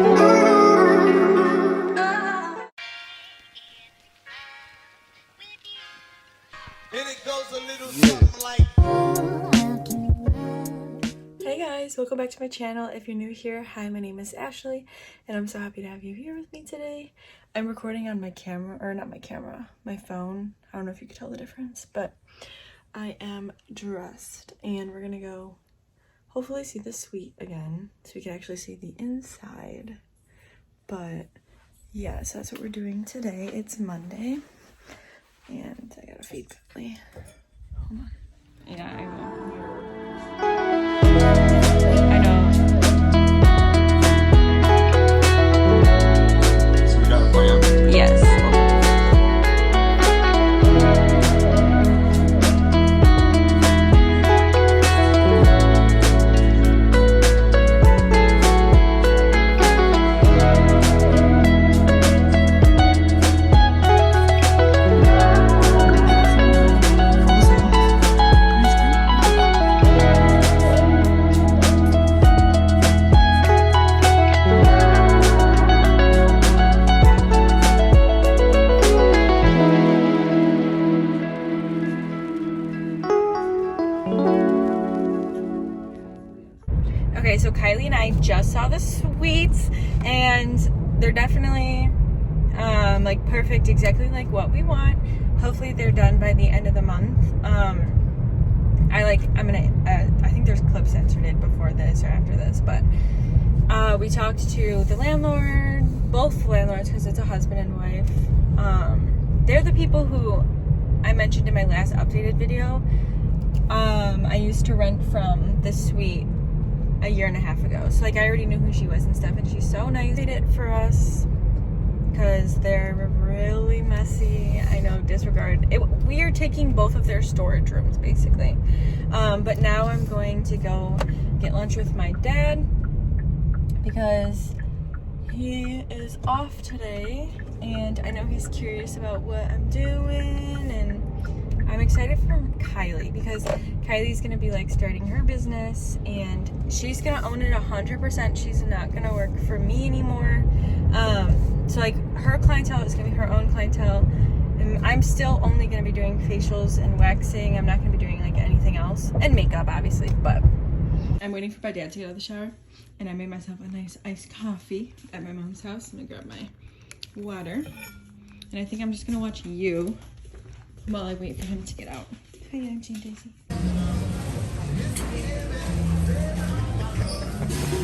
Hey guys, welcome back to my channel. If you're new here, hi, my name is Ashley and I'm so happy to have you here with me today. I'm recording on my camera, or not my camera, my phone. I don't know if you could tell the difference, but I am dressed and we're gonna go hopefully see the suite again so we can actually see the inside. But yeah, so that's what we're doing today. It's Monday and I gotta feed Bentley. Hold on. Yeah, I will. I know. So we got a plan? Yes. Okay, so Kylie and I just saw the suites and they're definitely like perfect, exactly like what we want. Hopefully they're done by the end of the month. I think there's clips inserted before this or after this, but we talked to the landlord, both landlords, because it's a husband and wife. They're the people who I mentioned in my last updated video. I used to rent from the suite a year and a half ago, so like I already knew who she was and stuff, and she's so nice. They did it for us because they're really messy. I know, disregard it. We are taking both of their storage rooms basically, but now I'm going to go get lunch with my dad because he is off today and I know he's curious about what I'm doing, and I'm excited for Kylie because Kylie's gonna be like starting her business and she's gonna own it 100%. She's not gonna work for me anymore. So like her clientele is gonna be her own clientele, and I'm still only gonna be doing facials and waxing. I'm not gonna be doing like anything else, and makeup obviously. But I'm waiting for my dad to get out of the shower, and I made myself a nice iced coffee at my mom's house. Let me grab my water, and I think I'm just gonna watch you while I wait for him to get out. How you doing, Jane Daisy?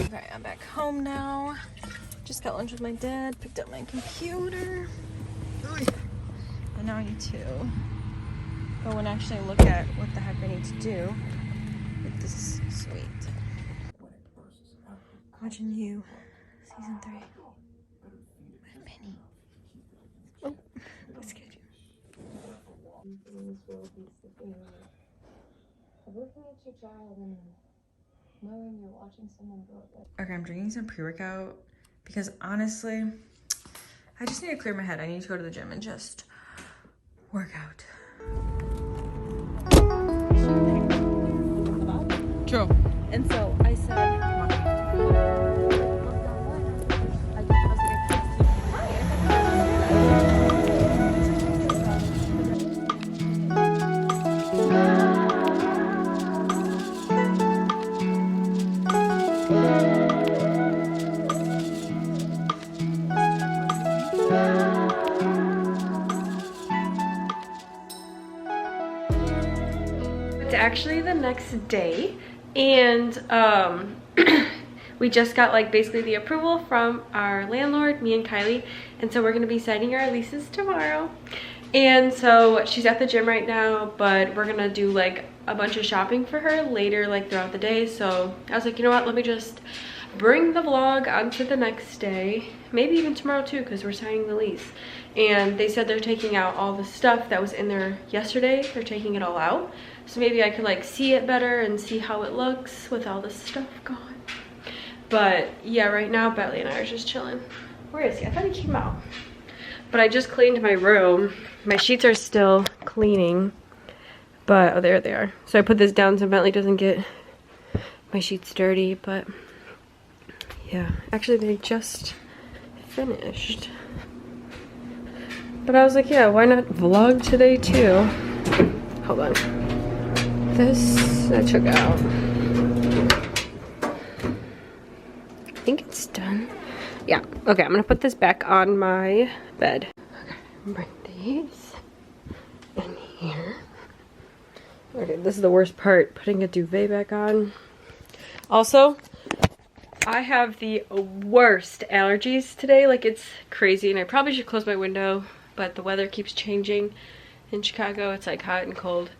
Okay, I'm back home now. Just got lunch with my dad, picked up my computer. And now I need to go and actually look at what the heck I need to do with this suite. Watching You, season 3. With Penny. Oh, that scared you. Looking at your child and knowing you're watching someone grow up. Okay, I'm drinking some pre-workout because honestly, I just need to clear my head. I need to go to the gym and just work out. True. And so I said, it's actually the next day, and we just got like basically the approval from our landlord, me and Kylie, and so we're gonna be signing our leases tomorrow. And so she's at the gym right now, but we're gonna do like a bunch of shopping for her later, like throughout the day. So I was like, you know what, let me just bring the vlog onto the next day, maybe even tomorrow too, because we're signing the lease. And they said they're taking out all the stuff that was in there yesterday. They're taking it all out, so maybe I could like see it better and see how it looks with all this stuff gone. But yeah, right now Bentley and I are just chilling. Where is he? I thought he came out. But I just cleaned my room. My sheets are still cleaning, but oh, there they are. So I put this down so Bentley doesn't get my sheets dirty. But Yeah, actually they just finished. But I was like, yeah, why not vlog today too? Hold on. This I took out. I think it's done. Yeah, okay, I'm gonna put this back on my bed. Okay, bring these in here. Okay, this is the worst part, putting a duvet back on. Also, I have the worst allergies today. Like, it's crazy, and I probably should close my window, but the weather keeps changing in Chicago. It's like hot and cold,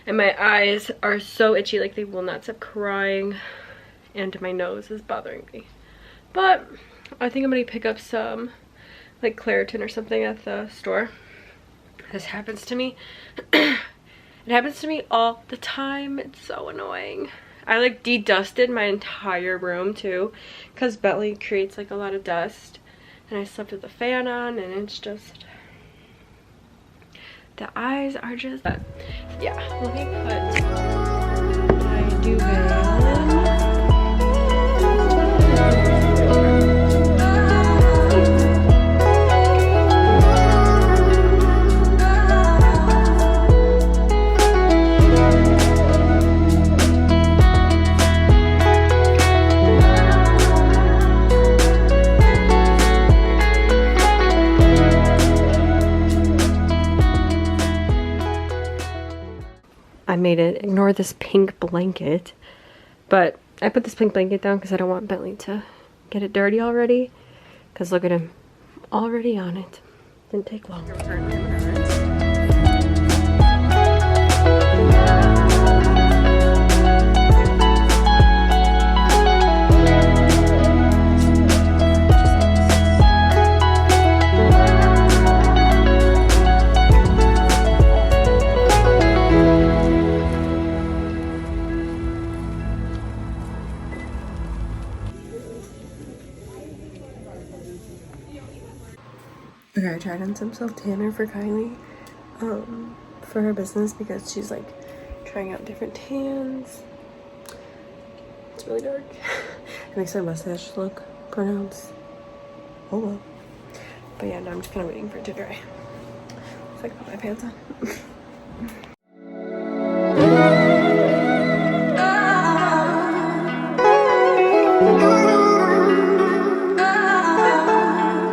and my eyes are so itchy, like they will not stop crying, and my nose is bothering me. But I think I'm gonna pick up some like Claritin or something at the store. This happens to me. It happens to me all the time. It's so annoying. I like de-dusted my entire room too, because Bentley creates like a lot of dust, and I slept with the fan on, and it's just, the eyes are just, yeah. Let me put my duvet on. I made it. Ignore this pink blanket. But I put this pink blanket down because I don't want Bentley to get it dirty already. Because look at him. Already on it. Didn't take long. Okay, I tried on some self-tanner for Kylie for her business because she's like trying out different tans. It's really dark. It makes my mustache look pronounced. Oh well. But yeah, now I'm just kind of waiting for it to dry so I can put my pants on.